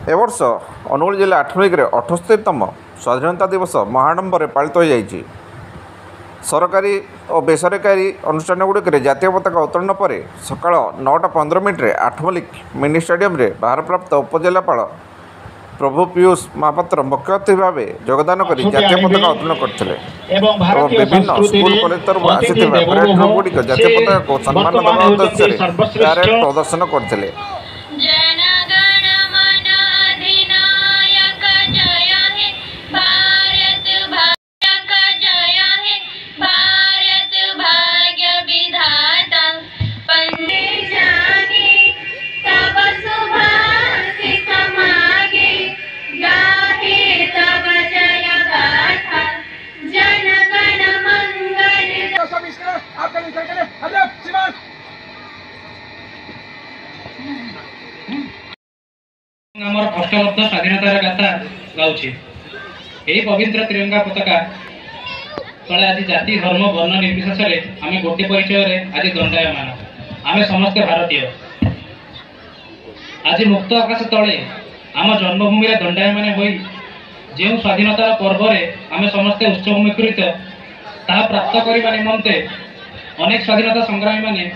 ए वर्ष अनुगुल जिला आठमल्लिक 78तम स्वाधीनता दिवस महाडंबर पालित हो जाइए। सरकारी और बेसरकारी अनुष्ठानगुड़िक जातीय पताका उत्तोलन पर सका 9:15 आठमल्लिक मिनी स्टेडियम रे भारप्राप्त उपजिलापाल प्रभु पीयूष महापात्र मुख्य अतिथि भाव योगदान कर जातीय पताका उत्तोलन करते। विभिन्न स्कूल कॉलेज तरफ आसाला परेड ग्रुप गुड़िक जातीय पताका को सम्मान देवा उद्देश्य परेड प्रदर्शन करते। आमर कष्टबद्ध स्वाधीनतार गाथा गाँचे यही पवित्र तिरंगा पताका तले आज जाति धर्म वर्ण निर्विशेष आम गोटे परिचय आज दंडायमान आम समस्ते भारतीय। आज मुक्त आकाश तले आम जन्मभूमि दंडायमान हो जो स्वाधीनतार पर्व आम समस्ते उत्सवमुखरित ता प्राप्त करने निमंते अनेक स्वाधीनता संग्रामी माने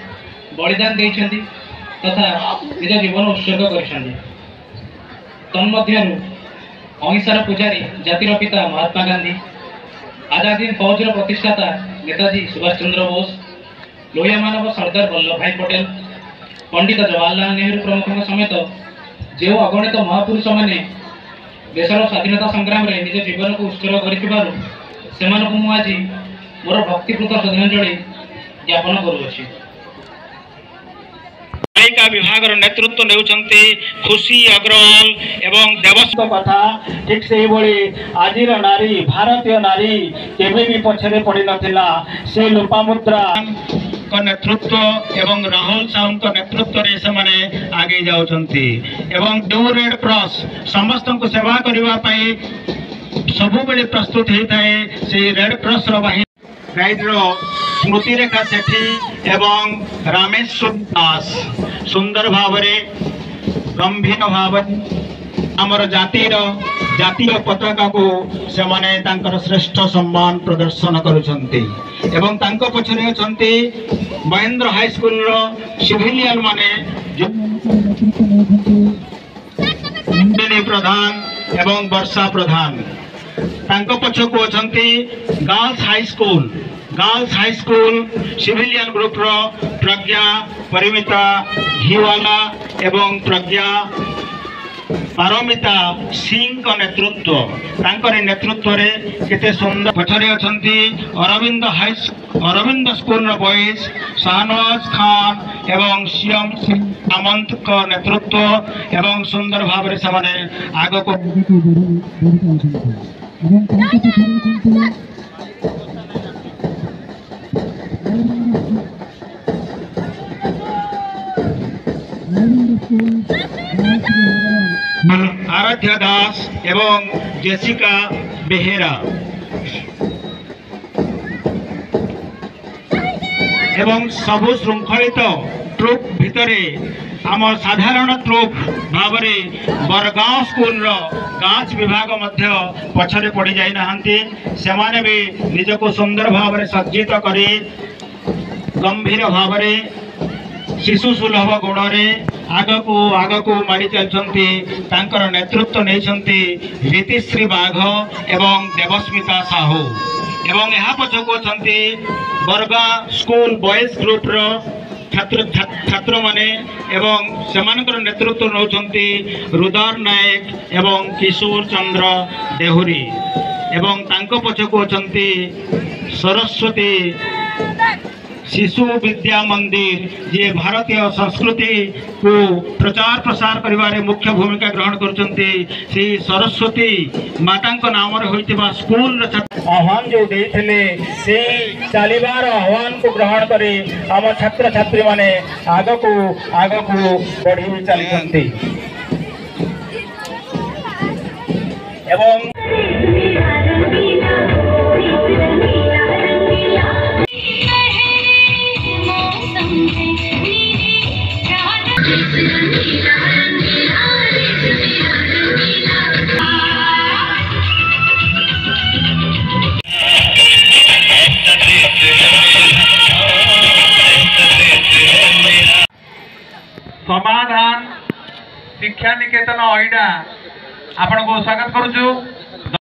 बलिदान देइछन्ति तथा निज जीवन उत्सर्ग करिछन्ति। तन्मध्यरु अहिंसार पुजारी जातिर पिता महात्मा गांधी, आजादी फौजर प्रतिष्ठाता नेताजी सुभाष चंद्र बोस, लोहिया मानव सरदार वल्लभ भाई पटेल, पंडित जवाहरलाल नेहरू प्रमुख समेत जो अगणित महापुरुष माने देशर स्वाधीनता संग्राम रे निज जीवन को उत्सर्ग करिथिबारु सेमानकु मु आज मोर भक्तिपूत श्रद्धांजलि ज्ञापन करुछि। का विभाग नेतृत्व नेउछन्ते खुशी अग्रवाल एवं देवस्व कथा ठीक से आज नारी भारतीय नारी केबे भी पछरे पड़ी नथिला से लोपामुद्रा नेतृत्व एवं राहुल साहू को नेतृत्व रे से माने आगे जाउछन्ती एवं ड्यू रेड क्रॉस समस्त को सेवा करबा पई सबु बेले प्रस्तुत हे थाए से रेड क्रॉस रो बाहिनी गाइड रो स्मृति रेखा सेठी एवं रामेश्वर दास सुंदर भावरे गंभीर भाव आमर जातीय पताका को से माने तांकर श्रेष्ठ सम्मान प्रदर्शन करुछन्ति एवं तांको पछरे अछन्ति महेंद्र हाई स्कूल रो सिविलियन माने प्रधान एवं वर्षा प्रधान तांको पछको अछन्ति girls high school civilian group रो प्रज्ञा परिमिता घीवाला एवं प्रज्ञा पारमिता सिंह का नेतृत्व रे केते सुंदर पछरे अछन्ति अरविंद स्कूल रो बॉयज शाहनवाज खान एवं सीएम सामंत का नेतृत्व एवं सुंदर भाव रे समाने आगो को आराध्या दास एवं जेसिका बेहेरा एवं सबु श्रृंखलित ट्रुप भितरे आम साधारण ट्रुप भाव बरगांव स्कूल रो गाँच विभाग मध्य पछरे पड़ी जाई नहांती सेमाने भी निजको सुंदर भाव रे सज्जित करी गंभीर भाव रे शिशु सुलभ गुणरे आगको माड़ी चलछन्ति तांकर नेतृत्व नेछन्ति रीतिश्री बाघ एवं देवस्मिता साहू एवं यहाँ पछको छन्ति बरगा स्कूल बॉयज ग्रुप रो छात्र माने एवं सेमानकर नेतृत्व नौछन्ति रुदार नायक एवं किशोर चंद्र देहुरी एवं तांको पछको छन्ति सरस्वती शिशु विद्या मंदिर जे भारतीय संस्कृति को प्रचार प्रसार करिवारे मुख्य भूमिका ग्रहण करछन्ति से सरस्वती माता नाम रे होइतिबा स्कूल आह्वान जो देथिले से चालीबार आह्वान को ग्रहण करी आम छात्र छात्री माने आगको बढ़ी चलछन्ति एवं नीला नीला नीला नीला समाधान शिक्षा निकेतन अईडा आपण को स्वागत करूछु।